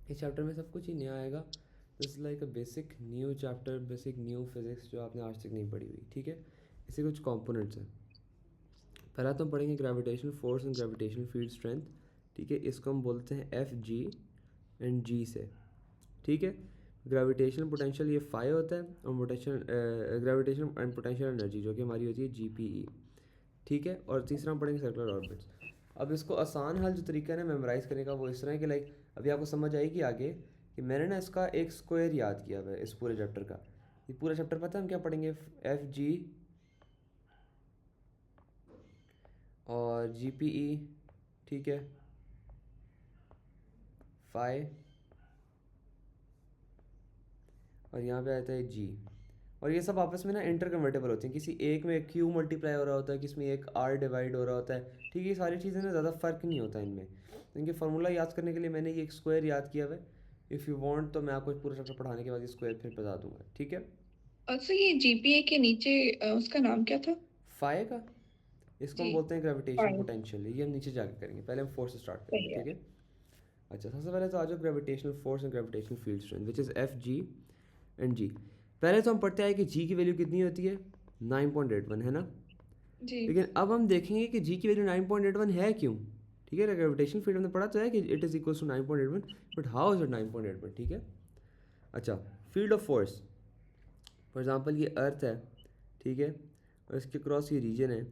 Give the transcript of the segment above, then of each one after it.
इस चैप्टर में सब कुछ ही नया आएगा। This is like a basic new chapter, basic new physics जो आपने आज तक नहीं पढ़ी हुई, ठीक है। इसके कुछ कंपोनेंट्स हैं। पहला तो हम पढ़ेंगे gravitational force and gravitational field strength, ठीक है। इसको हम बोलते हैं एफ जी एंड जी से, ठीक है। ग्रेविटेशनल पोटेंशियल ये फाई होता है, और potential gravitational and potential energy जो कि हमारी होती है जी पी ई, ठीक है। और तीसरा हम पढ़ेंगे सर्कुलर ऑर्बिट्स। अब इसको आसान हल जो तरीका है ना मेमोराइज़ करने का वो इस तरह है कि लाइक अभी आपको समझ आएगी आगे कि मैंने ना इसका एक स्क्वायर याद किया हुआ है इस पूरे चैप्टर का। ये पूरा चैप्टर पता है हम क्या पढ़ेंगे? एफ जी और जी पी ई, ठीक है, फाई, और यहाँ पे आता है जी। और ये सब आपस में ना इंटर कन्वर्टेबल होती हैं। किसी एक में क्यू मल्टीप्लाई हो रहा होता है, किसी में एक आर डिवाइड हो रहा होता है, ठीक है। ये सारी चीज़ें ना ज़्यादा फ़र्क नहीं होता इनमें। इनके फार्मूला याद करने के लिए मैंने ये एक स्क्वायर याद किया हुआ है। इफ़ यू वांट तो मैं आपको पूरा चैप्टर पढ़ाने के बाद ये स्क्वायर फिर बता दूंगा, ठीक है। अच्छा, ये जीपीए के नीचे उसका नाम क्या था? फाइ का, इसको जी। हम बोलते हैं ग्रेविटेशन फाइव। पोटेंशियल। ये हम नीचे जाकर करेंगे, पहले हम फोर्स से स्टार्ट करेंगे, सही है। ठीक है। अच्छा, सबसे पहले तो आ जाओ gravitational force and gravitational field strength which is F G and G. पहले तो हम पढ़ते हैं कि जी की वैल्यू कितनी होती है, 9.81, है ना। जी। लेकिन अब हम देखेंगे कि जी की वैल्यू 9.81 है क्यों, ठीक है। ग्रेविटेशन फील्ड हमने पढ़ा तो है कि it is equals to 9.81, but how is it 9.81, ठीक है। अच्छा, field of force, for example ये अर्थ है, ठीक है, और इसके क्रॉस ये रीजन है।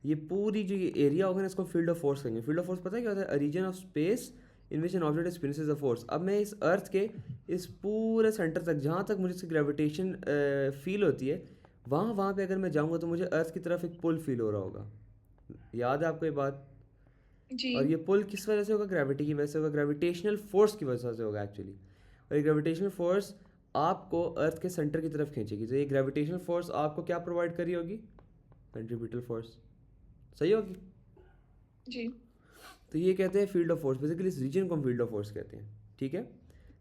ये पूरी जो ये एरिया होगा ना इसको फील्ड ऑफ फोर्स कहेंगे। फील्ड ऑफ फोर्स पता है क्या होता है? A region of space in which an object experiences the force. अब मैं इस अर्थ के इस पूरे सेंटर तक जहाँ तक मुझे इसकी ग्रेविटेशन फील होती है, वहाँ वहाँ पे अगर मैं जाऊँगा तो मुझे अर्थ की तरफ एक पुल फील हो रहा होगा। याद है आपको ये बात? जी। और ये पुल किस वजह से होगा? ग्रेविटी की वजह से होगा, ग्रेविटेशनल फोर्स की वजह से होगा एक्चुअली। और ये ग्रेविटेशनल फोर्स आपको अर्थ के सेंटर की तरफ खींचेगी। तो ये ग्रेविटेशनल फोर्स आपको क्या प्रोवाइड करी होगी? सेंट्रीपिटल फोर्स, सही होगी। जी। तो ये कहते हैं फील्ड ऑफ फोर्स, बेसिकली इस रीजन को हम फील्ड ऑफ फोर्स कहते हैं, ठीक है।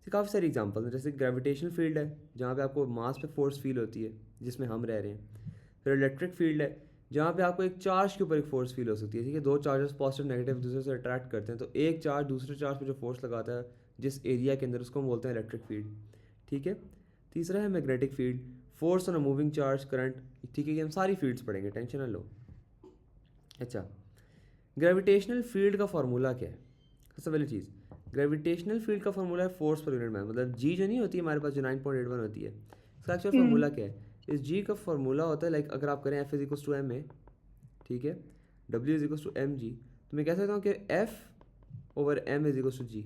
तो काफ़ी सारे एग्जांपल हैं, जैसे ग्रेविटेशनल फील्ड है जहाँ पे आपको मास पे फोर्स फील होती है जिसमें हम रह रहे हैं। फिर इलेक्ट्रिक फील्ड है जहाँ पे आपको एक चार्ज के ऊपर एक फोर्स फील हो सकती है, ठीक है। दो चार्जेस पॉजिटिव नेगेटिव दूसरे से अट्रैक्ट करते हैं, तो एक चार्ज दूसरे चार्ज पे जो फोर्स लगाता है जिस एरिया के अंदर, उसको हम बोलते हैं इलेक्ट्रिक फील्ड, ठीक है। तीसरा है magnetic field, force on a moving charge, current, ठीक है। ये हम सारी फील्ड्स पढ़ेंगे, टेंशन ना लो। अच्छा, ग्रेविटेशनल फील्ड का फार्मूला क्या है? सबसे पहली चीज़, ग्रेविटेशनल फील्ड का फार्मूला है फोर्स पर यूनिट मास, मतलब जी जो नहीं होती है हमारे पास जो 9.81 होती है, इसका एक्चुअल हम्म। फार्मूला क्या है? इस जी का फार्मूला होता है लाइक अगर आप करें F is equals to M A, ठीक है, W is equals to M G, तो मैं कह सकता हूँ कि F over M is equals to G,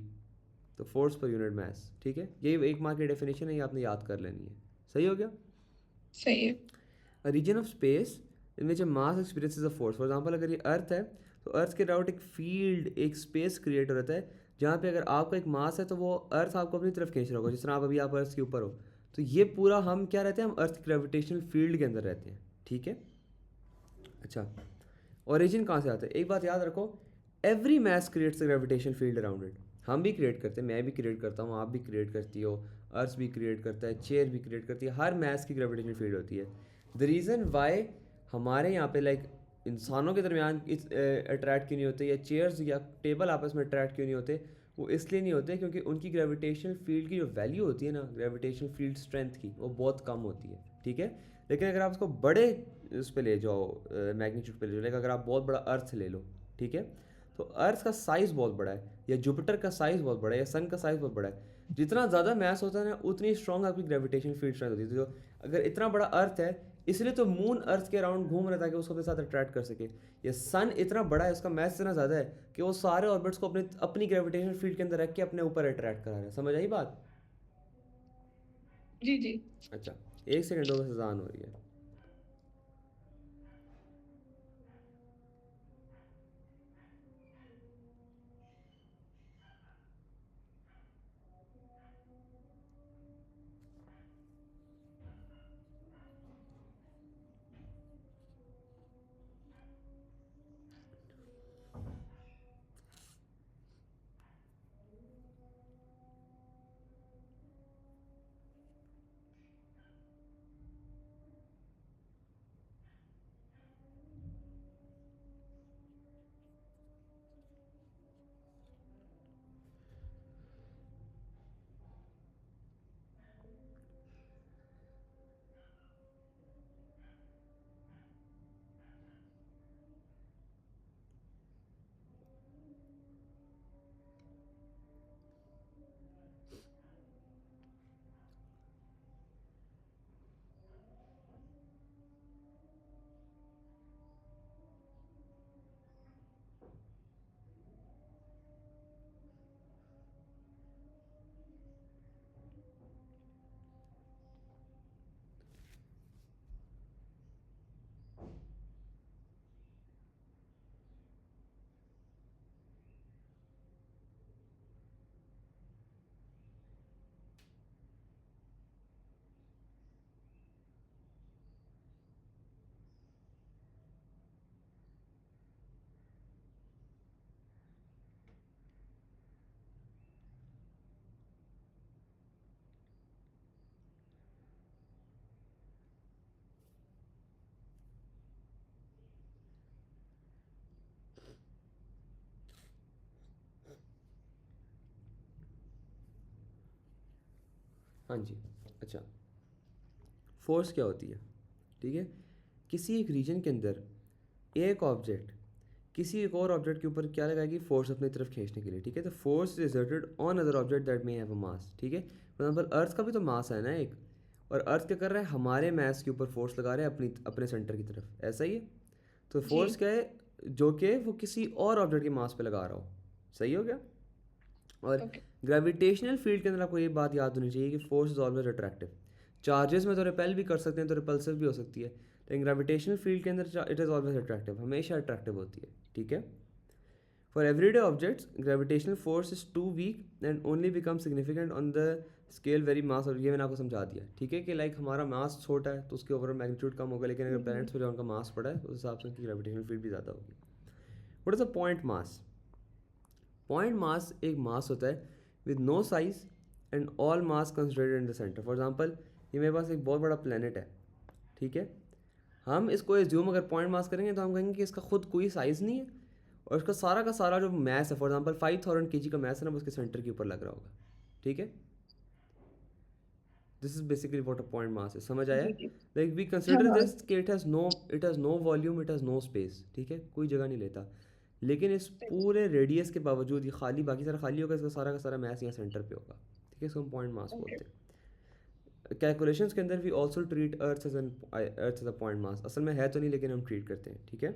तो फोर्स पर यूनिट मास, ठीक है। ये एक मार्क की डेफिनेशन है, ये आपने याद कर लेनी है। सही हो गया। सही है। A region of space in which a mass experiences a force, for example अगर ये अर्थ है तो अर्थ के अराउंड एक फील्ड, एक स्पेस क्रिएट हो रहता है जहाँ पे अगर आपका एक मास है तो वो अर्थ आपको अपनी तरफ खींच रहा होगा, जिस तरह आप अभी आप अर्थ के ऊपर हो। तो ये पूरा हम क्या रहते हैं? हम अर्थ की ग्रेविटेशनल फील्ड के अंदर रहते हैं, ठीक है। अच्छा, ओरिजिन कहाँ से आता है? एक बात याद रखो, every mass creates a gravitation field around it. हम भी क्रिएट करते हैं, मैं भी क्रिएट करता हूँ, आप भी क्रिएट करती हो, अर्थ भी क्रिएट करता है, चेयर भी क्रिएट करती है, हर मैस की ग्रेविटेशनल फील्ड होती है। द रीज़न वाई हमारे यहाँ पे लाइक इंसानों के दरमियान अट्रैक्ट क्यों नहीं होते, या चेयर्स या टेबल आपस में अट्रैक्ट क्यों नहीं होते? वो इसलिए नहीं होते क्योंकि उनकी ग्रेविटेशनल फील्ड की जो वैल्यू होती है ना, ग्रेविटेशनल फील्ड स्ट्रेंथ की, वो बहुत कम होती है, ठीक है। लेकिन अगर आप उसको बड़े उस पर ले जाओ, मैग्नीट्यूड पे ले जाओ, लाइक अगर आप बहुत बड़ा अर्थ ले लो, ठीक है, तो अर्थ का साइज़ बहुत बड़ा है, या जुपिटर का साइज़ बहुत बड़ा है, या सन का साइज़ बहुत बड़ा है। जितना ज़्यादा मैस होता है ना उतनी स्ट्रॉन्ग आपकी ग्रेविटेशन फील्ड स्ट्रेंथ होती है। तो अगर इतना बड़ा अर्थ है, इसलिए तो मून अर्थ के अराउंड घूम रहा था कि उसको अपने साथ अट्रैक्ट कर सके। या सन इतना बड़ा है, उसका मैस इतना ज़्यादा है कि वो सारे ऑर्बिट्स को अपने अपनी ग्रेविटेशन फील्ड के अंदर रख के अपने ऊपर अट्रैक्ट करा रहा है। समझ आई बात? जी। जी। अच्छा, एक सेकेंड हो, बस अजान हो रही है। हाँ जी। अच्छा, फोर्स क्या होती है? ठीक है, किसी एक रीजन के अंदर एक ऑब्जेक्ट किसी एक और ऑब्जेक्ट के ऊपर क्या लगाएगी? फोर्स अपनी तरफ खींचने के लिए। ठीक है, तो force is exerted on other object that may have a mass. ठीक है, फॉर एग्जाम्पल अर्थ का भी तो मास है ना एक, और अर्थ क्या कर रहा है? हमारे मास के ऊपर फोर्स लगा रहा है अपनी अपने सेंटर की तरफ, ऐसा ही है। तो जी। फोर्स क्या है? जो कि वो किसी और ऑब्जेक्ट के मास पे लगा रहा हो। सही हो गया? और ओके। ग्रेविटेशनल फील्ड के अंदर आपको ये बात याद होनी चाहिए कि force is always attractive. Charges में तो रिपेल भी कर सकते हैं, तो रिपल्सिव भी हो सकती है, लेकिन ग्रेविटेशनल फील्ड के अंदर इट इज़ ऑलवेज अट्रैक्टिव, हमेशा अट्रैक्टिव होती है। ठीक है, for everyday objects gravitational force is too weak and only become significant on the scale very mass. और ये मैंने आपको समझा दिया। ठीक है, कि लाइक हमारा मास छोटा है तो उसके ओवरऑल मैग्नीट्यूड कम होगा, लेकिन अगर प्लैनेट्स पर जो उनका मास बड़ा है तो उस हिसाब से उनकी ग्रेविटेशनल फील्ड भी ज़्यादा होगी। What is a point mass? Point mass एक मास होता है with no size and all mass concentrated in the centre. For example, ये मेरे पास एक बहुत बड़ा प्लेनेट है। ठीक है, हम इसको एज्यूम अगर पॉइंट मास करेंगे तो हम कहेंगे कि इसका खुद कोई साइज़ नहीं है, और इसका सारा का सारा जो मैस है, फॉर एग्जांपल 5000 kg का मैस है ना, वो उसके सेंटर के ऊपर लग रहा होगा। ठीक है, this is basically what a point mass है। समझ आया? जी जी। लाइक वी हाँ कंसिडर हाँ। दिस कि it has no volume, it has no space. ठीक है, कोई जगह नहीं लेता, लेकिन इस सही। पूरे रेडियस के बावजूद ये खाली, बाकी सारा खाली होगा, इसका सारा का सारा मैस यहाँ सेंटर पे होगा। ठीक है, इसको हम पॉइंट मास ओके। बोलते हैं। कैलकुलेशंस के अंदर भी also treat earth as a point mass. असल में है तो नहीं, लेकिन हम ट्रीट करते हैं। ठीक है,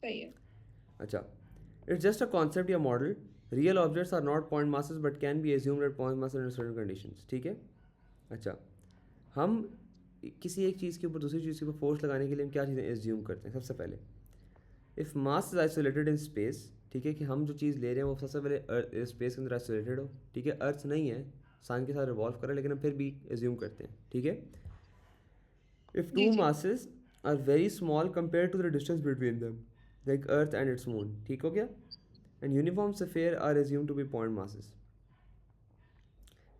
सही है। अच्छा, इट्स जस्ट अ कॉन्सेप्ट या model. Real objects are not point masses but can be assumed at point mass under certain conditions. ठीक है, अच्छा, हम किसी एक चीज़ के ऊपर दूसरी चीज़ के ऊपर फोर्स लगाने के लिए हम क्या चीज़ें एज्यूम करते हैं? सबसे पहले, if mass is isolated in space. ठीक है, कि हम जो चीज़ ले रहे हैं वो सबसे पहले स्पेस के अंदर आइसोलेटेड हो। ठीक है, अर्थ नहीं है, सन के साथ रिवॉल्व कर रहा है, लेकिन हम फिर भी एज्यूम करते हैं। ठीक है, if G to G. masses are very small compare to the distance between them, like earth and its moon. ठीक हो गया? And uniform sphere are assume to be point masses.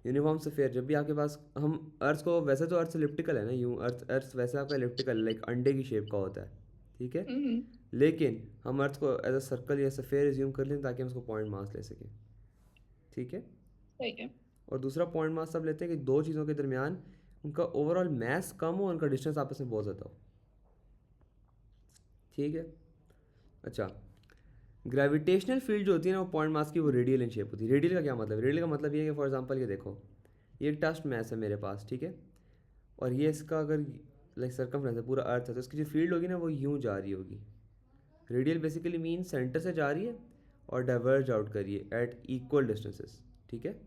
Uniform sphere, जब भी आपके पास, हम अर्थ को, वैसे तो अर्थ एलिप्टिकल है ना, यूँ अर्थ अर्थ वैसे आपका एलिप्टिकल है, लाइक अंडे की शेप का होता है। ठीक है, हम्म। लेकिन हम अर्थ को एज अ सर्कल या स्फीयर एज्यूम कर लें ताकि हम उसको पॉइंट मास ले सकें। ठीक है, सही है। और दूसरा पॉइंट मास तब लेते हैं कि दो चीज़ों के दरमियान उनका ओवरऑल मैस कम हो, उनका डिस्टेंस आपस में बहुत ज़्यादा हो। ठीक है, अच्छा, ग्रेविटेशनल फील्ड जो होती है ना वो पॉइंट मास की, वो रेडियल इन शेप होती है। रेडियल का क्या मतलब है? रेडियल का मतलब ये है कि फॉर एग्जांपल ये देखो, ये एक टस्ट मैस है मेरे पास। ठीक है, और ये इसका अगर लाइक सर्कमफ्रेंस है, पूरा अर्थ है, तो इसकी जो फील्ड होगी ना वो यूँ जा रही होगी। रेडियल बेसिकली मीन सेंटर से जा रही है और डाइवर्ज आउट कर रही है एट इक्वल डिस्टेंसेस। ठीक है,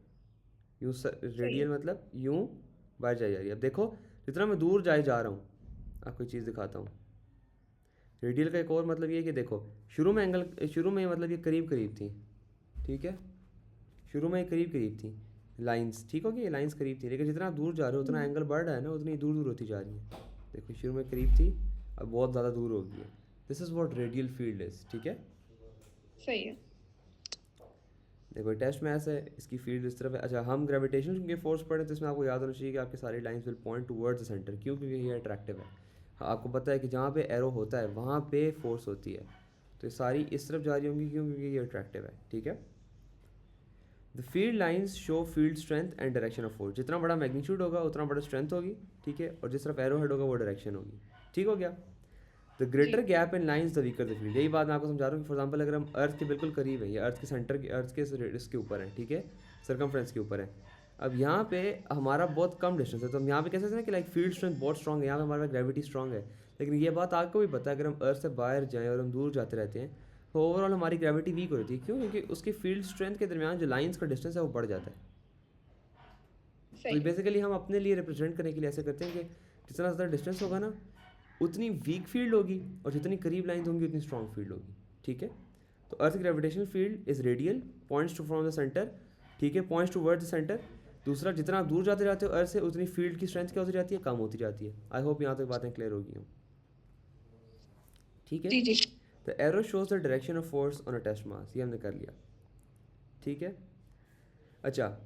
यूँ सही है। रेडियल मतलब यूँ बाहर जाई जा रही है। अब देखो, जितना मैं दूर जाए जा रहा हूँ, आपको एक चीज़ दिखाता हूँ। रेडियल का एक और मतलब ये है कि देखो, शुरू में मतलब ये करीब करीब थी। ठीक है, शुरू में ये करीब करीब थी लाइंस। ठीक हो गया, ये लाइंस करीब थी, लेकिन जितना आप दूर जा रहे हो उतना हम्म। एंगल बढ़ रहा है ना, उतनी दूर दूर होती जा रही है। देखो, शुरू में करीब थी, अब बहुत ज़्यादा दूर हो गई है। This is what radial field is. ठीक है, सही है। देखो टेस्ट मैस है, इसकी फील्ड इस तरफ है। अच्छा, हम ग्रेविटेशन के फोर्स पढ़े तो इसमें आपको याद होना चाहिए कि आपकी सारी lines will point towards the centre. क्यों? क्योंकि ये अट्रैक्टिव है। हाँ, आपको पता है कि जहाँ पे एरो होता है वहाँ पे फोर्स होती है, तो ये सारी इस तरफ जा रही होंगी। क्यों? क्योंकि ये अट्रैक्टिव है। ठीक है, the field lines show field strength and direction of force. जितना बड़ा मैग्नीट्यूड होगा उतना बड़ा स्ट्रेंथ होगी। ठीक है, और जिस तरफ एरो हेड होगा वो डायरेक्शन होगी। ठीक हो गया? The G. Greater gap in lines the weaker the field. यही बात मैं आपको समझा रहा हूँ कि फॉर एग्जांपल अगर हम अर्थ के बिल्कुल करीब है, या अर्थ के सेंटर के, अर्थ के इसके ऊपर है, ठीक है, सर्कमफ्रेंस के ऊपर है, अब यहाँ पे हमारा बहुत कम डिस्टेंस है, तो हम यहाँ पे कैसे सकते हैं कि लाइक फील्ड स्ट्रेंथ बहुत स्ट्रॉग है, यहाँ पे हमारे पास ग्रेविटी स्ट्रॉग है। लेकिन ये बात आपको भी पता है, अगर हम अर्थ से बाहर जाएँ और हम दूर जाते रहते हैं तो ओवरऑल हमारी ग्रेविटी वीक हो जाती है। क्यों? क्योंकि उसकी फील्ड स्ट्रेंथ के दरमियान जो लाइंस का डिस्टेंस है वो बढ़ जाता है। तो सही है। बेसिकली हम अपने लिए रिप्रेजेंट करने के लिए ऐसे करते हैं कि जितना ज़्यादा डिस्टेंस होगा ना उतनी वीक फील्ड होगी, और जितनी करीब लाइंस होंगी उतनी स्ट्रॉन्ग फील्ड होगी। ठीक है, तो earth gravitational field is radial, points to from the centre. ठीक है, points toward the centre. दूसरा, जितना आप दूर जाते जाते हो अर्थ से, उतनी फील्ड की स्ट्रेंथ क्या होती जाती है? कम होती जाती है। आई होप यहाँ तक बातें क्लियर होगी हूँ। ठीक है, जी जी। The arrow shows the direction of force on a test mass. ये हमने कर लिया। ठीक है, अच्छा,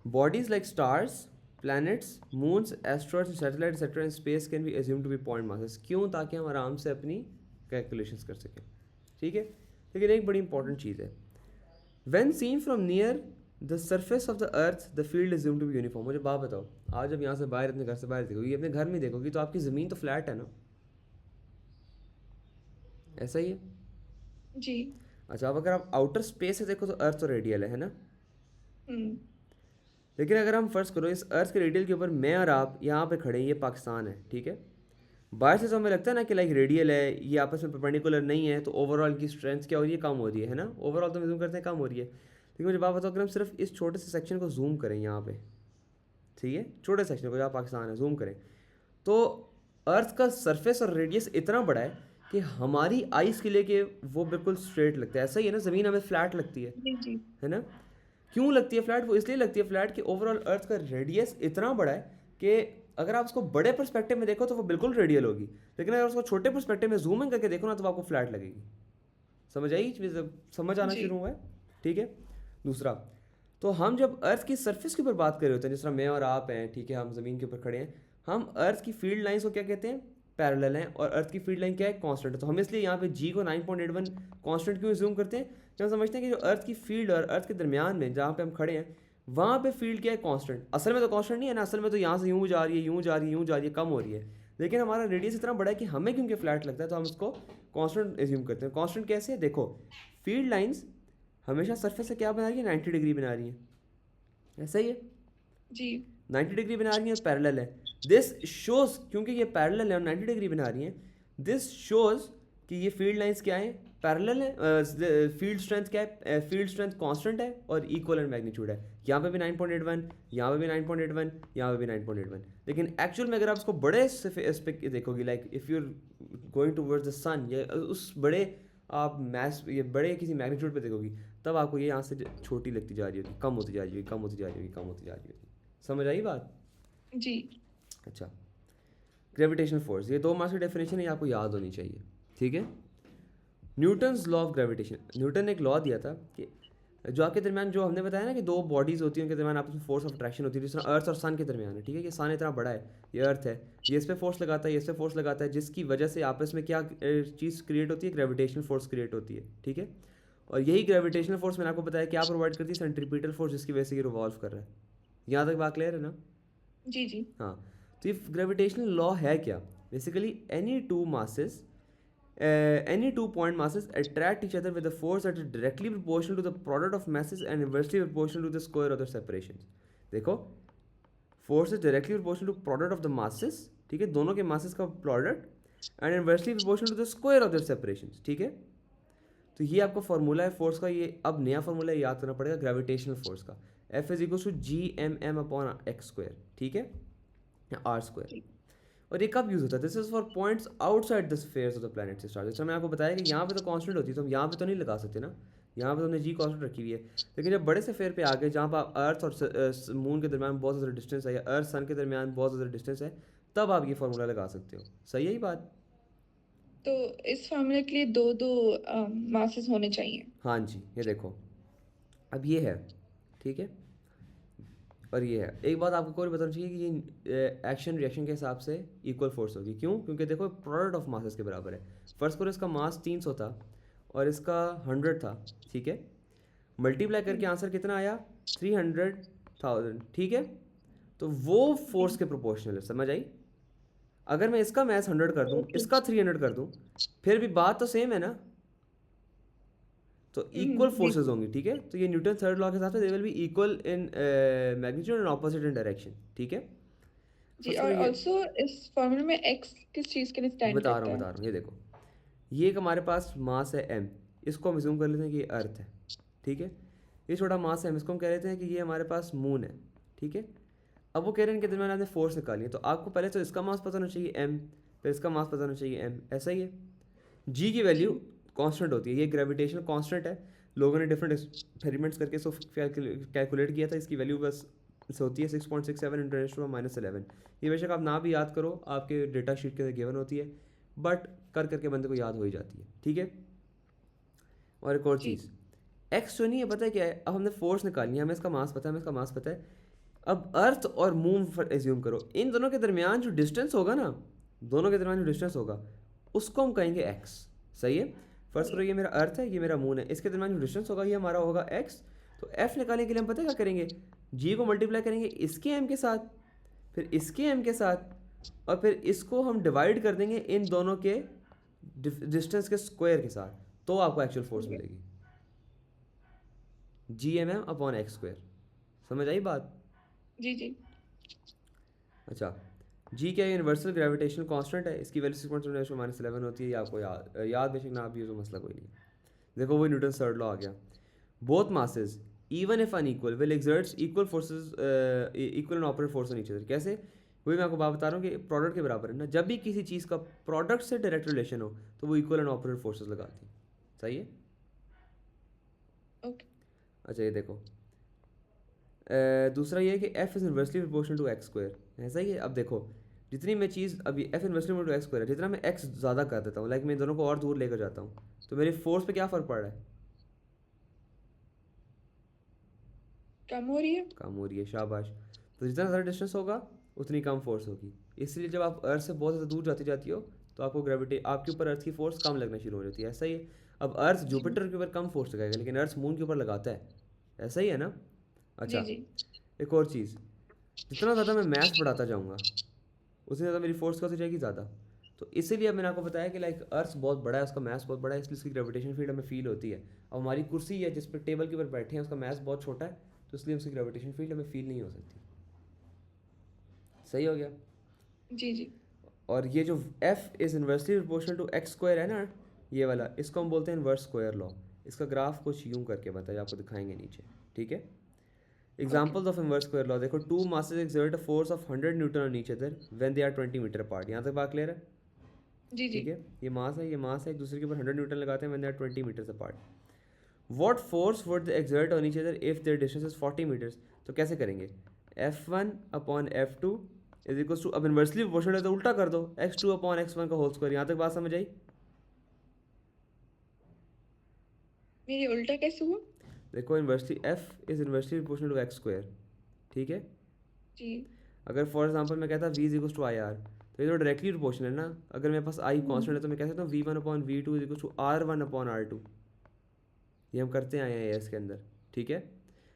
bodies like stars, planets, moons, asteroids, and satellites, etc. in space can be assumed to be point masses. क्यों? ताकि हम आराम से अपनी कैलकुलेशंस कर सकें। ठीक है, लेकिन एक बड़ी इंपॉर्टेंट चीज़ है, when seen from near the surface of the earth the field is to be uniform. मुझे बात बताओ, आज जब यहाँ से बाहर अपने घर से बाहर देखोगी, अपने घर में देखोगी, तो आपकी ज़मीन तो फ्लैट है ना, ऐसा ही है। जी। अच्छा, अब अगर आप आउटर स्पेस से देखो तो अर्थ तो रेडियल है ना। हम्म। लेकिन अगर हम फर्ज करो इस अर्थ के रेडियल के ऊपर मैं और आप यहाँ पे खड़े हैं, ये पाकिस्तान है, ठीक है। बाहर से तो हमें लगता है ना कि लाइक रेडियल है, ये आपस में परपेंडिकुलर नहीं है, तो ओवरऑल की स्ट्रेंथ क्या हो रही है, कम हो रही है ना। ओवरऑल तो हम जूम करते हैं कम हो रही है, लेकिन मुझे बात बताओ, अगर हम सिर्फ इस छोटे से सेक्शन को जूम करें यहाँ पे, ठीक है, छोटे सेक्शन को जहाँ पाकिस्तान है जूम करें, तो अर्थ का सरफेस और रेडियस इतना बड़ा है कि हमारी आइस के लिए कि वो बिल्कुल स्ट्रेट लगता है। ऐसा ही है ना, ज़मीन हमें फ्लैट लगती जी जी। है ना। क्यों लगती है फ्लैट? वो इसलिए लगती है फ्लैट कि ओवरऑल अर्थ का रेडियस इतना बड़ा है कि अगर आप उसको बड़े पर्सपेक्टिव में देखो तो वो बिल्कुल रेडियल होगी, लेकिन अगर उसको छोटे पर्सपेक्टिव में जूम इन करके देखो ना तो आपको फ्लैट लगेगी। समझ आई चीज़? समझ आना जी शुरू हुआ है, ठीक है। दूसरा, तो हम जब अर्थ की सरफेस के ऊपर बात कर रहे होते हैं, जिस तरह मैं और आप हैं, ठीक है, हम ज़मीन के ऊपर खड़े हैं, हम अर्थ की फील्ड लाइंस को क्या कहते हैं? पैरेलल हैं। और अर्थ की फील्ड लाइन क्या है? कांस्टेंट है। तो हम इसलिए यहाँ पे जी को 9.81 कांस्टेंट क्यों जूम करते हैं? कि हम समझते हैं कि जो अर्थ की फील्ड और अर्थ के दरमियान में जहाँ पे हम खड़े हैं, वहाँ पे फील्ड क्या है? कांस्टेंट। असल में तो कांस्टेंट नहीं है ना, असल में तो यहाँ से यूँ जा रही है, यूँ जा रही है, यूँ जा रही है, कम हो रही है। लेकिन हमारा रेडियस इतना बड़ा है कि हमें क्योंकि फ्लैट लगता है तो हम उसको कांस्टेंट एज्यूम करते हैं। कांस्टेंट कैसे? देखो, फील्ड लाइंस हमेशा सरफेस से क्या बना रही है? 90 डिग्री बना रही है, ऐसा ही है, जी। 90 डिग्री बना रही है और पैरेलल है। दिस शोज, क्योंकि ये पैरेलल है और 90 डिग्री बना रही है, दिस शोज कि ये फील्ड लाइंस क्या है? पैरेलल है। फील्ड स्ट्रेंथ क्या है? फील्ड स्ट्रेंथ कांस्टेंट है और इक्वल एंड मैग्नीट्यूड है। यहाँ पे भी 9.81, यहाँ पे भी 9.81, यहाँ पे भी 9.81। लेकिन एक्चुअल में अगर आप इसको बड़े एस्पेक्ट देखोगे, like if you are going towards the sun, ये उस बड़े आप मैस ये बड़े किसी मैग्नीट्यूड पे देखोगी, तब आपको ये यहाँ से छोटी लगती जा रही होगी, कम होती जा रही होगी, कम होती जा रही होगी, कम होती जा रही होगी। समझ आई बात? जी। अच्छा, ग्रेविटेशनल फोर्स, ये दो मार्क्स की डेफिनेशन है, ये आपको याद होनी चाहिए, ठीक है। Newton's law of gravitation, Newton ने एक लॉ दिया था कि जो आपके दरमियान, जो हमने बताया ना कि दो बॉडीज़ होती हैं, उनके दरमियान आपस में फोर्स ऑफ अट्रैक्शन होती है, जिस तरह अर्थ और सन के दरमियान है, ठीक है। ये सन इतना बड़ा है, ये अर्थ है, ये इस पर फोर्स लगाता है, ये इस पर फोर्स लगाता है, जिसकी वजह से आपस में क्या चीज़ क्रिएट होती है? ग्रेविटेशनल फोर्स क्रिएट होती है, ठीक है। और यही ग्रेविटेशनल फोर्स मैंने आपको बताया क्या प्रोवाइड करती है? सेंट्रीपिटल फोर्स, जिसकी वजह से ये रिवॉल्व कर रहा है। यहाँ तक बात क्लियर है ना? जी जी। हाँ, तो ये ग्रेविटेशनल लॉ है क्या? Basically any two point masses attract each other with a force that is directly proportional to the product of masses and inversely proportional to the square of their separations। देखो, force is directly proportional to product of the masses, ठीक है, दोनों के masses का product, and inversely proportional to the square of their separations, ठीक है। तो ये आपका फॉर्मूला है फोर्स का, ये अब नया फॉर्मूला याद करना पड़ेगा ग्रेविटेशनल फोर्स का। F is equal to G M M upon X square, ठीक है, या आर स्क्वायर। और ये कब यूज़ होता है? This is for points outside the spheres of the planet system. जैसे मैंने आपको बताया कि यहाँ पे तो कांस्टेंट होती है, तो हम यहाँ पे तो नहीं लगा सकते ना, यहाँ पे तो हमने जी कांस्टेंट रखी हुई है। लेकिन जब बड़े से फेयर पे आ गए, जहाँ पर अर्थ और मून के दरमियान बहुत ज़्यादा डिस्टेंस है, या अर्थ सन के दरमियान बहुत ज़्यादा डिस्टेंस है, तब आप ये फार्मूला लगा सकते हो। सही है ये बात? तो इस फॉर्मूले के लिए दो दो मासेस होने चाहिए। हाँ जी, ये देखो, अब ये है, ठीक है, और ये है। एक बात आपको और बताना चाहिए कि ये एक्शन रिएक्शन के हिसाब से इक्वल फोर्स होगी। क्यों? क्योंकि देखो प्रोडक्ट ऑफ मासेस के बराबर है। फर्स्ट करो इसका मास 300 था और इसका 100 था, ठीक है, मल्टीप्लाई करके आंसर कितना आया? 300,000, ठीक है। तो वो फोर्स के प्रोपोर्शनल है, समझ आई? अगर मैं इसका मैथ 100 कर दूं, ओके। इसका 300 कर दूं, फिर भी बात तो सेम है ना, तो इक्वल जी फोर्सेस होंगी, ठीक है। तो ये न्यूटन थर्ड लॉ के हिसाब से they will be equal in magnitude and opposite in direction, ठीक है। जी। फर्स्ट और ये ऑल्सो इस फॉर्मूले में एक्स किस चीज़ के लिए स्टैंड करता है? बता रहा हूँ, ये देखो, ये एक हमारे पास मास है m, इसको हम अज्यूम कर लेते हैं कि ये अर्थ है, ठीक है। ये छोटा मास है m, इसको हम कह लेते हैं कि ये हमारे पास मून है, ठीक है। अब वो कह रहे हैं इनके दरमियान आपने फोर्स निकाली है, तो आपको पहले तो इसका मास पता होना चाहिए m, फिर इसका मास पता होना चाहिए m, ऐसा ही है। g की वैल्यू कांस्टेंट होती है, ये ग्रेविटेशन कांस्टेंट है। लोगों ने डिफरेंट एक्सपेरिमेंट्स करके इसको कैलकुलेट किया था, इसकी वैल्यू बस होती है 6.67 इंटू 10⁻11। ये बेशक आप ना भी याद करो, आपके डेटा शीट के गिवन होती है, बट कर करके बंदे को याद हो ही जाती है, ठीक है। और एक और जी चीज़, एक्स जो नहीं है, पता है क्या है? अब हमने फोर्स निकालनी है, हमें इसका मास पता है, हमें इसका मास पता है। अब अर्थ और मून एज्यूम करो, इन दोनों के दरमियान जो डिस्टेंस होगा ना, दोनों के दरमियान जो डिस्टेंस होगा, उसको हम कहेंगे एक्स, सही है। फर्स्ट करो, ये मेरा अर्थ है, ये मेरा मून है, इसके दरमियान जो डिस्टेंस होगा ये हमारा होगा एक्स। तो एफ निकालने के लिए हम पता है क्या करेंगे, जी को मल्टीप्लाई करेंगे इसके एम के साथ, फिर इसके एम के साथ, और फिर इसको हम डिवाइड कर देंगे इन दोनों के डिस्टेंस के स्क्वायर के साथ, तो आपको एक्चुअल फोर्स ओके। मिलेगी, G M M upon X square. समझ आई बात? जी जी। अच्छा, जी क्या यूनिवर्सल ग्रेविटेशनल कांस्टेंट है, इसकी वैल्यू 6.7 - 11 होती है, ये आपको याद बेशक ना भी हो तो मसला कोई नहीं है। देखो वही न्यूटन थर्ड लॉ आ गया, both masses even if unequal will exert equal forces equal and opposite force on each other. कैसे? वही मैं आपको बात बता रहा हूँ कि प्रोडक्ट के बराबर है ना, जब भी किसी चीज़ का प्रोडक्ट से डायरेक्ट रिलेशन हो तो वो इक्वल एंड ऑपोजिट फोर्सेस लगाती है। सही है? ओके। अच्छा ये देखो, दूसरा ये है कि F is inversely proportional to X square. ऐसा ही है। अब देखो जितनी मैं चीज़ अभी F inversely proportional to X square है, जितना मैं एक्स ज़्यादा कर देता हूँ, लाइक मैं इन दोनों को और दूर लेकर जाता हूँ, तो मेरे फोर्स पे क्या फ़र्क पड़ रहा है? कम हो रही है। कम हो रही है, शाबाश। तो जितना ज़्यादा डिस्टेंस होगा उतनी कम फोर्स होगी, इसलिए जब आप अर्थ से बहुत ज़्यादा दूर जाती जाती हो तो आपको ग्रेविटी आपके ऊपर अर्थ की फोर्स कम लगना शुरू हो जाती है। ऐसा ही है। अब अर्थ जी जुपिटर के ऊपर कम फोर्स लगाएगा, लेकिन अर्थ मून के ऊपर लगाता है। ऐसा ही है ना? जी। अच्छा, जी एक और चीज़, जितना ज़्यादा मैं मैथ बढ़ाता जाऊँगा उतनी ज़्यादा मेरी फोर्स क्या होती जाएगी, ज़्यादा। तो इसीलिए अब मैंने आपको बताया कि लाइक अर्थ बहुत बड़ा है, उसका मैथ बहुत बड़ा है, इसलिए उसकी ग्रेविटेशन फील्ड हमें फील होती है। अब हमारी कुर्सी है जिस पर टेबल के ऊपर बैठे हैं, उसका मैथ बहुत छोटा है, तो इसलिए उसकी ग्रेविटेशन फील्ड हमें फील नहीं हो सकती। सही हो गया? जी। जी और ये जो F is inversely proportional to X square है ना, ये वाला, इसको हम बोलते हैं इन्वर्स स्क्वायर लॉ। इसका ग्राफ कुछ यूं करके बताइए, आपको दिखाएंगे नीचे, ठीक है? Okay. Examples of inverse square law देखो, two masses exert a force of 100 newton on each other when they are 20 metre apart. यहाँ तक बात क्लियर है? जी जी। ठीक है, ये मास है, ये मास है, एक दूसरे के ऊपर 100 न्यूटन लगाते हैं when they are 20 metres apart. What force would they exert on each other if their distance is 40 metres. तो कैसे करेंगे, F1 upon F2 is equal to, अब इन्वर्सली प्रोपोर्शनल है तो उल्टा कर दो, x2 अपॉन x1 का होल स्क्वायर। यहाँ तक बात समझ आई? मेरी उल्टा कैसे हुआ? देखो inversely f is inversely proportional to X square, ठीक है? जी। अगर फॉर एग्जांपल मैं कहता v is equal to I R, तो ये तो डायरेक्टली प्रोपोर्शनल है ना। अगर मेरे पास i कांस्टेंट है तो मैं कह सकता हूँ v1 upon v2 is equal to r1 upon r2। ये हम करते आए हैं इसके अंदर, ठीक है?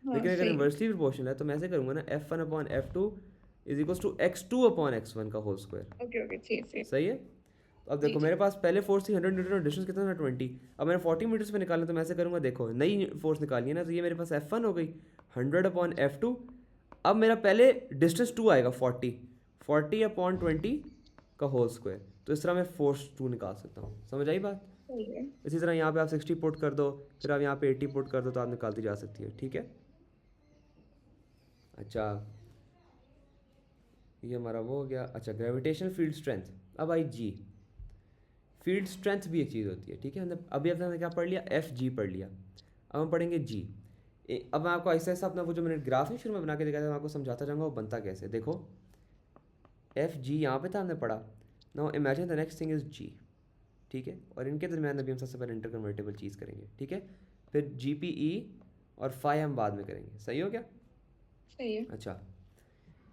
हाँ लेकिन अगर सही है। इन्वर्सली प्रोपोर्शनल है तो मैं ऐसे करूँगा ना, f1 upon f2 is equal to x2 upon x1 का होल स्क्वायर। ओके ओके सही सही। सही है? तो अब जी देखो जी। मेरे पास पहले फोर्स थी 100 न्यूटन और डिस्टेंस कितना था 20। अब मैंने 40 मीटर्स पे निकालना, तो मैं ऐसे करूँगा, देखो नई फोर्स निकाली है ना, तो ये मेरे पास F1 हो गई 100 अपॉन F2। अब मेरा पहले डिस्टेंस 2 आएगा 40 अपॉन 20 का होल स्क्वायर, तो इस तरह मैं फोर्स 2 निकाल सकता हूँ। समझ आई बात? सही है। इसी तरह यहाँ पे आप 60 पुट कर दो, फिर आप यहाँ पे 80 पुट कर दो, तो आप निकालती जा सकती है, ठीक है? अच्छा, ये हमारा वो हो गया। अच्छा, ग्रेविटेशनल फील्ड स्ट्रेंथ। अब आई जी, फील्ड स्ट्रेंथ भी एक चीज़ होती है, ठीक है? हमने अभी हमने क्या पढ़ लिया, एफ जी पढ़ लिया। अब हम पढ़ेंगे जी। अब मैं आपको ऐसा ऐसा अपना वो जो मैंने ग्राफ है शुरू में बना के दिखाया था, मैं आपको समझाता जाऊँगा वो बनता कैसे। देखो एफ जी यहाँ पे था, हमने पढ़ा। Now imagine the next thing is G, ठीक है? और इनके दरमियान अभी हम सबसे पहले इंटर कन्वर्टेबल चीज़ करेंगे, ठीक है? फिर जी पी ई और फाई हम बाद में करेंगे। सही हो गया? सही है। अच्छा,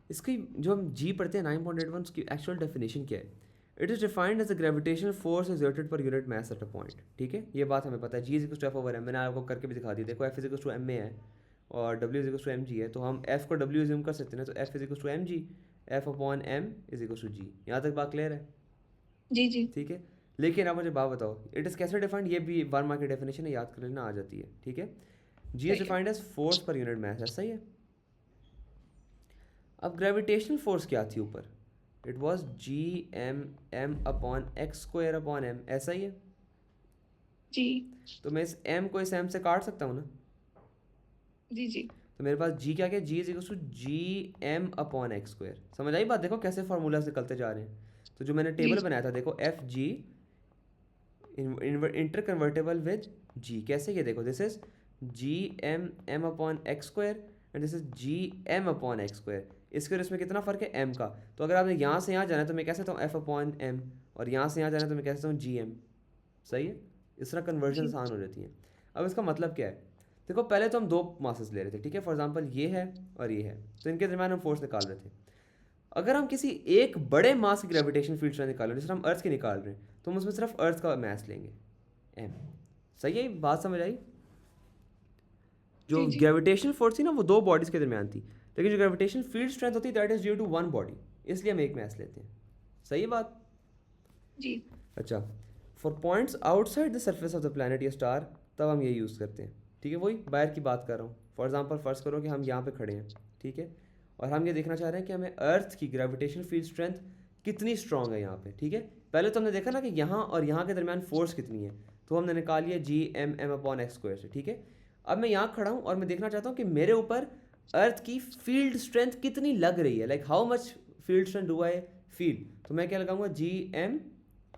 इसकी जो हम जी पढ़ते हैं 9.81, उसकी एक्चुअल डेफिनेशन क्या है? It is defined as a gravitational force exerted per unit mass at a point, ठीक है? ये बात हमें पता है। G is to F over M, मैंने आपको करके भी दिखा दी। देखो एफ इज टू एम में है और W is to M G है, तो हम एफ को डब्ल्यू ज्यूम कर सकते हैं, तो F is to M G, F upon M is to G. यहाँ तक बात क्लियर है? जी जी। ठीक है, लेकिन आप मुझे बात बताओ, इट इज़ कैसे डिफाइंड? ये भी 1 मार्क की डेफिनेशन है, याद कर लेना, आ जाती है, ठीक है? जी इज सही है। Defined as force per unit mass, ऐसा ही है? अब ग्रेविटेशनल फोर्स क्या थी ऊपर? It was G M M upon X square upon M, ऐसा ही है? जी तो मैं इस एम को इस एम से काट सकता हूँ ना। जी। जी तो मेरे पास जी क्या, G is equal to G M upon X square. समझ आई बात? देखो कैसे फार्मूलाज निकलते जा रहे हैं। तो जो मैंने जी। टेबल बनाया था, देखो F G interconvertible with G, कैसे? ये देखो, this is G M M upon X square and this is G M upon X square. इसके और इसमें कितना फ़र्क है? एम का। तो अगर आपने यहाँ से यहाँ जाना है तो मैं कह सकता हूँ एफ अपॉन एम, और यहाँ से यहाँ जाना है तो मैं कह सकता हूँ जी एम। सही है? इस तरह कन्वर्जन जी। आसान हो जाती है। अब इसका मतलब क्या है? देखो पहले तो हम दो मासेस ले रहे थे, ठीक है? फॉर एग्जांपल ये है और ये है, तो इनके दरमियान हम फोर्स निकाल रहे थे। अगर हम किसी एक बड़े मास की ग्रेविटेशन फील्ड स्ट्रेंथ निकाल रहे हैं, जैसे हम अर्थ की निकाल रहे हैं, तो हम उसमें सिर्फ अर्थ का मास लेंगे, एम। सही है? बात समझ आई? जो जी जी ग्रेविटेशनल फोर्स थी ना वो दो बॉडीज़ के दरमियान थी, लेकिन जो ग्रेविटेशनल फील्ड स्ट्रेंथ होती है that is due to one body, इसलिए हम एक मैस लेते हैं। सही है बात? जी अच्छा, for points outside the surface of the planet या स्टार तब हम ये यूज़ करते हैं। ठीक है, वही बाहर की बात कर रहा हूँ। फॉर एग्जांपल फ़र्ज़ करो कि हम यहाँ पे खड़े हैं, ठीक है, और हम ये देखना चाह रहे हैं कि हमें अर्थ की ग्रेविटेशनल फील्ड स्ट्रेंथ कितनी स्ट्रॉन्ग है यहाँ पे। ठीक है, पहले तो हमने देखा ना कि यहाँ और यहाँ के दरमियान फोर्स कितनी है, तो हमने निकाल लिया G M M upon X square से। ठीक है, अब मैं यहाँ खड़ा हूँ और मैं देखना चाहता हूँ कि मेरे ऊपर अर्थ की फील्ड स्ट्रेंथ कितनी लग रही है, like how much field strength do I feel. तो मैं क्या लगाऊंगा, G M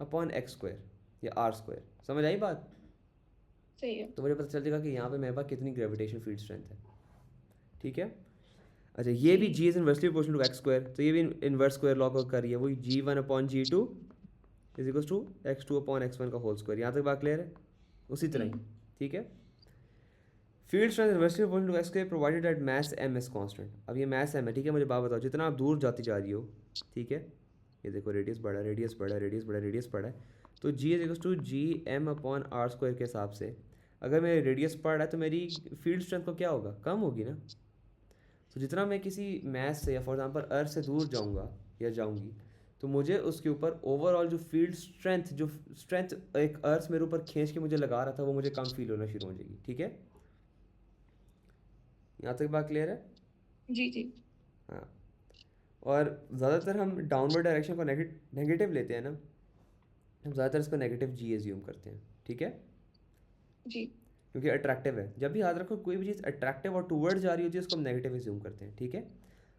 upon X square या आर स्क्वायर। समझ आई बात? सही है। तो मुझे पता चल जाएगा कि यहाँ पे मेरे पास कितनी ग्रेविटेशन फील्ड स्ट्रेंथ है। ठीक है, अच्छा ये भी G G is inversely proportional to X square, तो ये भी इनवर्स स्क्वायर लॉ को कर रही है, वही G one upon G two is equal to X two upon X one का होल स्क्वायर। यहाँ तक बात क्लियर है? उसी तरह ही। ठीक है, field strength inversely proportional to X square provided that mass M is constant. अब ये मास एम है, ठीक है, मुझे बात बताओ, जितना आप दूर जाती जा रही हो, ठीक है, ये देखो रेडियस बढ़ा, रेडियस बढ़ा, रेडियस बढ़ा, रेडियस बढ़ा है, तो G is equal to G M upon R square के हिसाब से अगर मेरी रेडियस बढ़ रहा है तो मेरी फील्ड स्ट्रेंथ को क्या होगा, कम होगी ना। तो जितना मैं किसी मैस से या फॉर एग्जांपल अर्थ से दूर जाऊंगा या जाऊंगी, तो मुझे उसके ऊपर ओवरऑल जो फील्ड स्ट्रेंथ, जो स्ट्रेंथ एक अर्थ मेरे ऊपर खींच के मुझे लगा रहा था, वो मुझे कम फील होना शुरू हो जाएगी। ठीक है, यहाँ तक बात क्लियर है? जी जी हाँ, और ज़्यादातर हम डाउनवर्ड डायरेक्शन को नेगेटिव लेते हैं ना, हम ज़्यादातर इसको नेगेटिव जी एज्यूम करते हैं। ठीक है, जी क्योंकि अट्रैक्टिव है। जब भी याद रखो कोई भी चीज़ अट्रैक्टिव और टूवर्ड जा रही होती है उसको हम नेगेटिव एज्यूम करते हैं। ठीक है,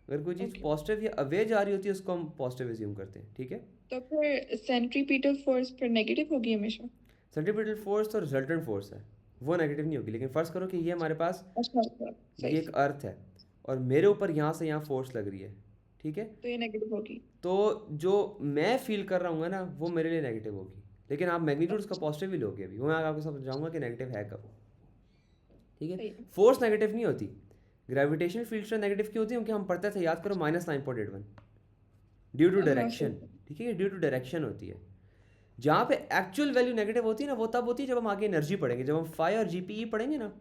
अगर कोई चीज़ ओके। पॉजिटिव या अवे जा रही होती है उसको हम पॉजिटिव एज्यूम करते हैं। ठीक है, तो फिर सेंट्रीपिटल फोर्स पर नेगेटिव होगी हमेशा? सेंट्रीपिटल फोर्स तो रिजल्टेंट फोर्स है, वो नेगेटिव नहीं होगी। लेकिन फर्ज करो कि ये हमारे पास अच्छा अच्छा, ये सही एक सही। अर्थ है और मेरे ऊपर यहाँ से यहाँ फोर्स लग रही है। ठीक है, तो ये नेगेटिव होगी। तो जो मैं फील कर रहा हूँ ना वो मेरे लिए नेगेटिव होगी, लेकिन आप मैग्नीट्यूड उसका अच्छा, पॉजिटिव ही लोगे। अभी वो मैं आपको समझाऊंगा कि नेगेटिव है कब। ठीक है, सही है। फोर्स नेगेटिव नहीं होती, ग्रेविटेशनल फील्ड स्ट्रेंथ नेगेटिव क्यों होती है? क्योंकि हम पढ़ते थे, याद करो, -9.81 ड्यू टू हाँ डायरेक्शन। सही। ठीक है, ड्यू टू डायरेक्शन होती है। जहाँ पे एक्चुअल वैल्यू नेगेटिव होती है ना वो तब होती है जब हम आगे एनर्जी पढ़ेंगे, जब हम फाई और जीपीई पढ़ेंगे ना,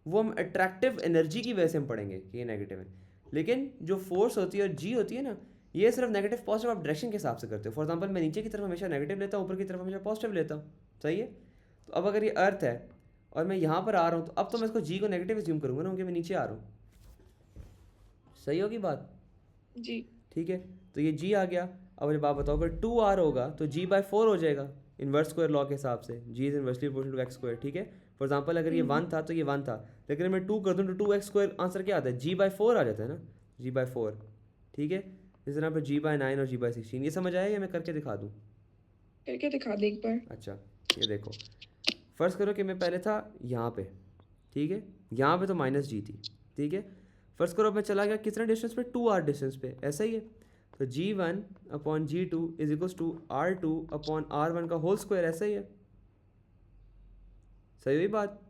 वो हम अट्रैक्टिव एनर्जी की वजह से हम पढ़ेंगे कि ये नेगेटिव है। लेकिन जो फोर्स होती है और जी होती है ना, ये सिर्फ नेगेटिव पॉजिटिव आप डायरेक्शन के हिसाब से करते हो। फॉर एग्जांपल मैं नीचे की तरफ हमेशा नेगेटिव लेता हूँ, ऊपर की तरफ हमेशा पॉजिटिव लेता हूँ। सही है, तो अब अगर ये अर्थ है और मैं यहाँ पर आ रहा हूँ, तो अब तो मैं इसको जी को नेगेटिव एज्यूम करूँगा ना, क्योंकि मैं नीचे आ रहा हूँ। सही होगी बात? जी ठीक है, तो ये जी आ गया। अब जब आप बताओ अगर 2r होगा तो जी बाय 4 हो जाएगा इन्वर्स स्क्वायर लॉ के हिसाब से, G is inversely proportional to X square. ठीक है, फॉर एग्जांपल अगर ये 1 था तो ये 1 था, लेकिन मैं 2 कर दूँ तो 2x स्क्वायर आंसर क्या आता है, जी बाय 4 आ जाता है ना, जी बाय 4। ठीक है, इस तरह पर जी बाय 9 और जी बाय 16। ये समझ आया या मैं करके दिखा दूँ? करके दिखा दे एक बार। अच्छा, ये देखो, फ़र्ज़ करो कि मैं पहले था यहाँ पे, ठीक है, यहाँ पे तो माइनस जी थी। ठीक है, फ़र्ज़ करो मैं चला गया कितने डिस्टेंस पे, 2r डिस्टेंस पे, ऐसा ही है। तो g1 upon g2 is equals to r2 upon r1 का होल स्क्वायर, ऐसा ही है। सही हुई बात?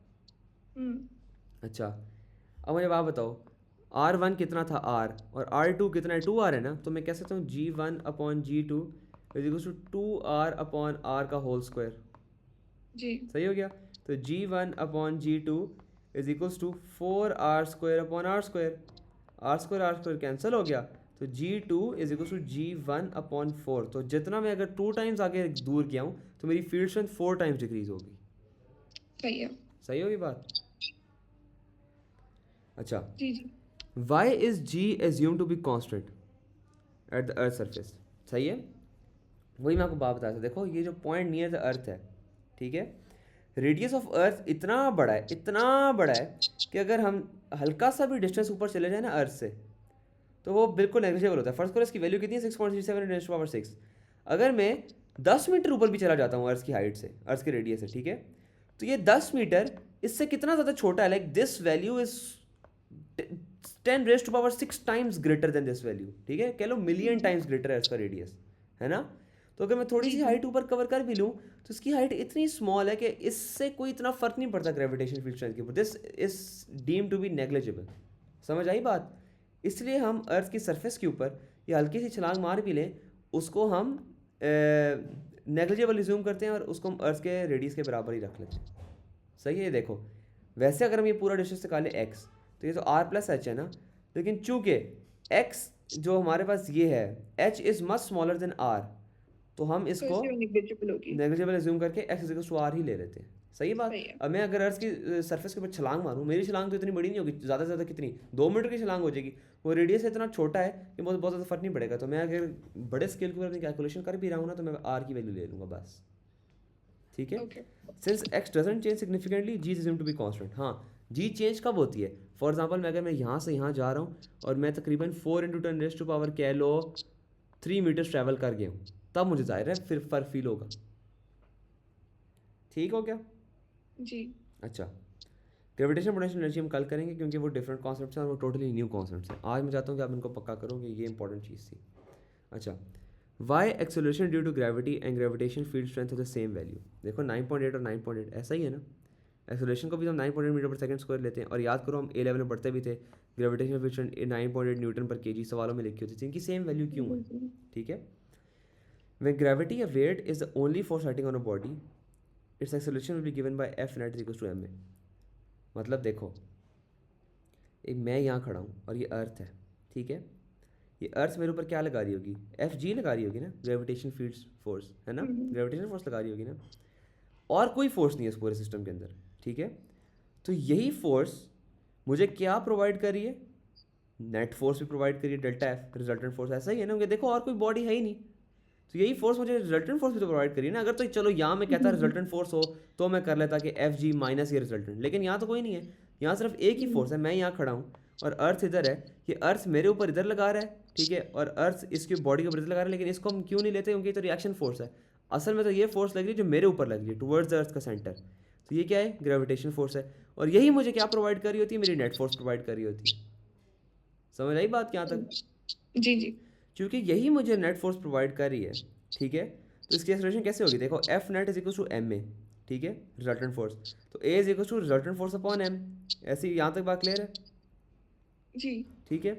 अच्छा, अब मुझे बात बताओ, r1 कितना था r, और r2 कितना है 2r है ना, तो मैं कह सकता हूँ g1 upon g2 is equals to 2r upon r का होल स्क्वायर। जी सही हो गया, तो g1 upon g2 is equals to 4r square upon r square, r square cancel हो गया, तो g2 is equals to g1 upon 4। तो जितना मैं अगर 2 टाइम्स आगे दूर गया हूँ तो मेरी फील्ड स्ट्रेंथ 4 टाइम्स डिक्रीज होगी। सही है। सही होगी बात? अच्छा, जी जी why is g assume to be constant at the earth surface? सही है, वही मैं आपको बात बता था। देखो ये जो पॉइंट नियर द अर्थ है, ठीक है, रेडियस ऑफ अर्थ इतना बड़ा है, इतना बड़ा है कि अगर हम हल्का सा भी डिस्टेंस ऊपर चले जाए ना अर्थ से तो वो बिल्कुल नेग्लिजिबल होता है। फर्स्ट करो इसकी वैल्यू कितनी है, 6.37 × 10⁻⁶। अगर मैं 10 मीटर ऊपर भी चला जाता हूँ अर्थ की हाइट से, अर्थ के रेडियस से, ठीक है, तो ये 10 मीटर इससे कितना ज़्यादा छोटा है, like this value is 10⁻⁶ times greater than this value. ठीक है, कह लो मिलियन टाइम्स ग्रेटर है इसका रेडियस, है ना। तो अगर मैं थोड़ी जी सी हाइट ऊपर कवर कर भी लूँ तो इसकी हाइट इतनी स्मॉल है कि इससे कोई इतना फर्क नहीं पड़ता ग्रेविटेशन फील्ड स्ट्रेंथ के ऊपर। This is deem to be negligible. समझ आई बात? इसलिए हम अर्थ की सरफेस के ऊपर या हल्की सी छलांग मार भी लें उसको हम नेग्लिजिबल रिज्यूम करते हैं और उसको हम अर्थ के रेडियस के बराबर ही रख लेते हैं। सही है, ये देखो वैसे अगर हम ये पूरा डिस्टेंस निकालें x, तो ये तो r प्लस एच है ना, लेकिन चूंकि x जो हमारे पास ये है h is much smaller than r, तो हम तो इसको इसलिए नेग्लिजिबल होगी। नेगलिजिबल एज्यूम करके x इज टू आर ही ले लेते हैं। सही बात। सही है। अब मैं अगर अर्थ की सरफेस के ऊपर छलांग मारूं, मेरी छलांग तो इतनी बड़ी नहीं होगी, ज़्यादा से ज़्यादा कितनी 2 मीटर की छलांग हो जाएगी, वो रेडियस इतना छोटा है कि बहुत बहुत ज़्यादा फर्क नहीं पड़ेगा। तो मैं अगर बड़े स्केल के ऊपर अपनी कैलकुलेशन कर भी रहा हूँ ना, तो मैं आर की वैल्यू ले लूँगा बस। ठीक है। Okay. Since x doesn't change significantly, g is assumed to be constant. हाँ, g चेंज कब होती है? फॉर एग्जांपल अगर मैं यहाँ से यहाँ जा रहा हूँ और मैं तकरीबन 4 × 10⁻⁴ कह लो 3 मीटर्स ट्रैवल कर गया हूँ, तब मुझे जाहिर है फिर फर्क फील होगा। ठीक हो गया? जी। अच्छा, ग्रेविटेशन पोटेंशियल एनर्जी हम कल करेंगे क्योंकि वो डिफरेंट कॉन्सेप्ट्स हैं और वो टोटली न्यू कॉन्सेप्ट्स हैं। आज मैं चाहता हूँ कि आप इनको पक्का करोगे, ये इंपॉर्टेंट चीज़ थी। अच्छा, why acceleration due to gravity and gravitation field strength of the same value. देखो 9.8 और 9.8 ऐसा ही है ना, एक्सेलरेशन को भी हम 9.8 मीटर पर सेकंड स्क्वायर लेते हैं। और याद करो हम ए लेवल में पढ़ते भी थे, ग्रेविटेशन फील्ड स्ट्रेंथ 9.8 न्यूटन पर केजी सवालों में लिखी होती थी। इनकी सेम वैल्यू क्यों है? ठीक है। When gravity, a weight, is the only force acting on a body, its acceleration will be given by F net is equals to ma। मतलब देखो, एक मैं यहाँ खड़ा हूँ और ये अर्थ है, ठीक है। ये अर्थ मेरे ऊपर क्या लगा रही होगी? एफ जी लगा रही होगी ना, ग्रेविटेशन फील्ड फोर्स है ना, ग्रेविटेशन फोर्स लगा रही होगी ना, और कोई फोर्स नहीं है इस पूरे सिस्टम के अंदर। ठीक है। तो यही फोर्स मुझे क्या प्रोवाइड कर रही है? नेट फोर्स भी प्रोवाइड करिए, डेल्टा एफ रिजल्टेंट फोर्स। ऐसा ही है ना, क्योंकि देखो और कोई बॉडी है ही नहीं, तो यही फोर्स मुझे रिजल्टेंट फोर्स भी तो प्रोवाइड करिए ना। अगर तो चलो यहाँ मैं कहता रिजल्टेंट फोर्स हो तो मैं कर लेता कि एफ जी माइनस ये रिजल्टेंट, लेकिन यहाँ तो कोई नहीं है, यहाँ सिर्फ एक ही फोर्स है। मैं यहाँ खड़ा हूँ और अर्थ इधर है, ये अर्थ मेरे ऊपर इधर लगा रहा है, ठीक है, और अर्थ इसकी बॉडी के ऊपर इधर लगा रहा है, लेकिन इसको हम क्यों नहीं लेते? क्योंकि तो रिएक्शन फोर्स है। असल में तो ये फोर्स लग रही है जो मेरे ऊपर लग रही है, टुवर्ड्स द अर्थ का सेंटर। तो ये क्या है? ग्रेविटेशन फोर्स है। और यही मुझे क्या प्रोवाइड कर रही होती है? मेरी नेट फोर्स प्रोवाइड कर रही होती है। समझ आई बात यहाँ तक? जी जी। क्योंकि यही मुझे नेट फोर्स प्रोवाइड कर रही है, ठीक है। तो इसकी एक्सप्रेशन कैसे होगी? देखो F net is equal to M A, ठीक है, रिजल्टेंट फोर्स। तो A is equal to resultant force upon M. ऐसी यहाँ तक बात क्लियर है? जी। ठीक है।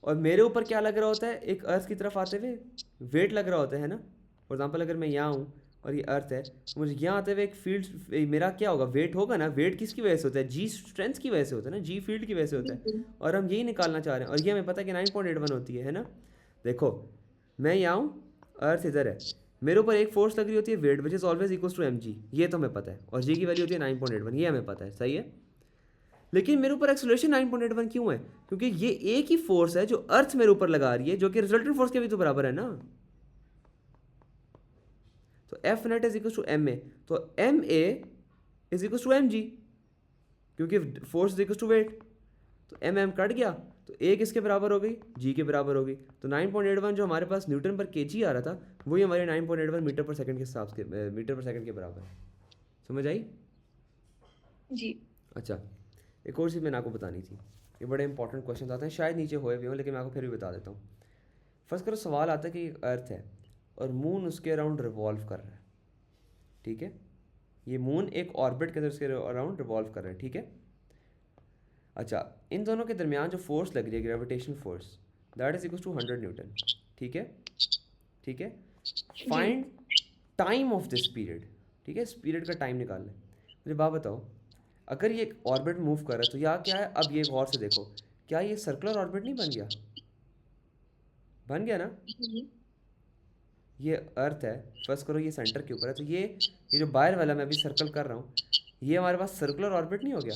और मेरे ऊपर क्या लग रहा होता है? एक अर्थ की तरफ आते हुए वेट लग रहा होता है ना। फॉर एग्जाम्पल अगर मैं यहाँ हूँ और ये अर्थ है, तो मुझे यहाँ आते हुए एक फील्ड, मेरा क्या होगा? वेट होगा ना। वेट किसकी वजह से होता है? जी स्ट्रेंथ की वजह से होता है ना, जी फील्ड की वजह से होता है। और हम यही निकालना चाह रहे हैं, और ये हमें पता है कि 9.81 होती है ना। देखो मैं यहाँ हूँ, अर्थ इधर है, मेरे ऊपर एक फोर्स लग रही होती है weight, which is always equals to M G, ये तो हमें पता है, और जी की वैल्यू होती है 9.81, ये हमें पता है। सही है। लेकिन मेरे ऊपर एक्सेलरेशन 9.81 क्यों है? क्योंकि ये एक ही फोर्स है जो अर्थ मेरे ऊपर लगा रही है, जो कि रिजल्टेंट फोर्स के भी तो बराबर है ना। तो F net is equal to M A, तो M A is equal to M G, क्योंकि force is equal to weight. तो एम एम कट गया, तो ए किसके बराबर हो गई? जी के बराबर हो गई। तो 9.81 जो हमारे पास न्यूटन पर केजी आ रहा था, वही हमारे 9.81 मीटर पर सेकंड के हिसाब से मीटर पर सेकंड के बराबर है। समझ आई? जी। अच्छा, एक और चीज़ मैंने आपको बतानी थी, ये बड़े इंपॉर्टेंट क्वेश्चन आते हैं, शायद नीचे हुए भी हों, लेकिन मैं आपको फिर भी बता देता हूँ। फर्स्ट करो सवाल आता है कि अर्थ है और मून उसके अराउंड रिवॉल्व कर रहा है, ठीक है। ये मून एक ऑर्बिट के अंदर उसके अराउंड रिवॉल्व कर रहा है, ठीक है। अच्छा, इन दोनों के दरमियान जो फोर्स लग रही है, gravitation force, that is equal to 100 newton, ठीक है। ठीक है। Find time of this period, ठीक है, इस पीरियड का टाइम निकालना है। मुझे बात बताओ, अगर ये ऑर्बिट मूव कर रहा है तो यहाँ क्या है? अब ये गौर से देखो, क्या ये सर्कुलर ऑर्बिट नहीं बन गया? बन गया ना। ये अर्थ है, फर्स्ट करो ये सेंटर के ऊपर है, तो ये जो बाहर वाला मैं अभी सर्कल कर रहा हूँ, ये हमारे पास सर्कुलर ऑर्बिट नहीं हो गया?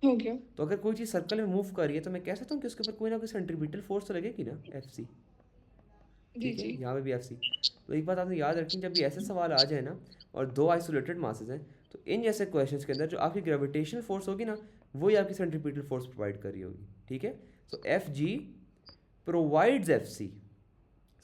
हो गया। तो अगर कोई चीज़ सर्कल में मूव कर रही है तो मैं कह सकता हूँ कि उसके ऊपर कोई ना कोई सेंट्रीपिटल फोर्स तो लगेगी ना, एफ सी। जी ठीक है, जी। यहाँ पे भी एफ सी। तो एक बात आपने याद रखनी, जब भी ऐसे सवाल आ जाए ना और दो आइसोलेटेड मासेस हैं, तो इन जैसे क्वेश्चंस के अंदर जो आपकी ग्रेविटेशनल फोर्स होगी ना, वही आपकी सेंट्रीपिटल फोर्स प्रोवाइड कर रही होगी, ठीक है। So F G provides F C.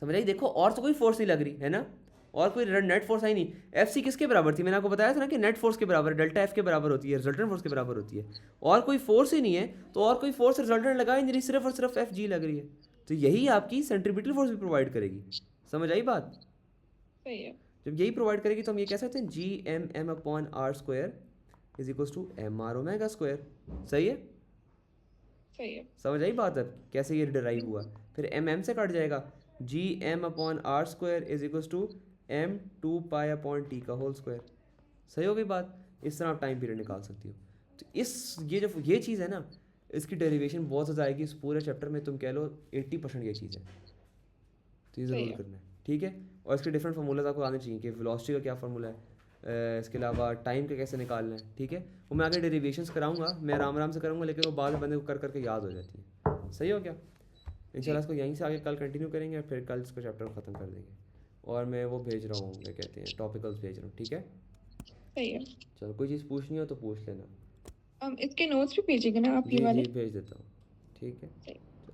समझ आई? देखो और तो कोई फोर्स नहीं लग रही है ना, और कोई नेट फोर्स है ही नहीं। एफ सी किसके बराबर थी? मैंने आपको बताया था ना कि नेट फोर्स के बराबर, डेल्टा एफ के बराबर होती है, रिजल्टेंट फोर्स के बराबर होती है। और कोई फोर्स ही नहीं है, तो और कोई फोर्स रिजल्टेंट लगा ही नहीं रही, सिर्फ और सिर्फ एफ जी लग रही है। तो यही आपकी सेंट्रीपिटल फोर्स भी प्रोवाइड करेगी। समझ आई बात? सही है। जब यही प्रोवाइड करेगी तो हम ये कह सकते हैं G M M upon R square is equal to M R omega square. सही है। सही है। समझ आई बात? अब कैसे ये डिराइव हुआ? फिर एम एम से कट जाएगा, G M upon R square is equal to M 2 pi upon T का होल स्क्वायर। सही हो गई बात? इस तरह आप टाइम पीरियड निकाल सकती हो। तो ये चीज़ है ना, इसकी डेरिवेशन बहुत ज़्यादा आएगी इस पूरे चैप्टर में, तुम कह लो 80% ये चीज़ है, तो ये सही ज़रूर है। करना है, ठीक है। और इसके डिफरेंट फार्मूलाज आपको आने चाहिए कि वेलोसिटी का क्या फार्मूला है, इसके अलावा टाइम का कैसे निकालना है, ठीक है। वो मैं आगे डेरिवेशंस कराऊंगा, मैं आराम आराम से करूँगा, लेकिन वो बाद में बंदे को कर करके याद हो जाती है। सही हो गया। जी इंशाल्लाह इसको यहीं से आगे कल कंटिन्यू करेंगे, फिर कल इसको चैप्टर ख़त्म कर देंगे। और मैं वो भेज रहा हूँ, क्या कहते हैं, टॉपिकल्स भेज रहा हूँ, ठीक है। सही है। चलो, कोई चीज़ पूछनी हो तो पूछ लेना। इसके नोट्स भी भेजिएगा ना आप ये जी वाले। जी भेज देता हूँ, ठीक है। सही।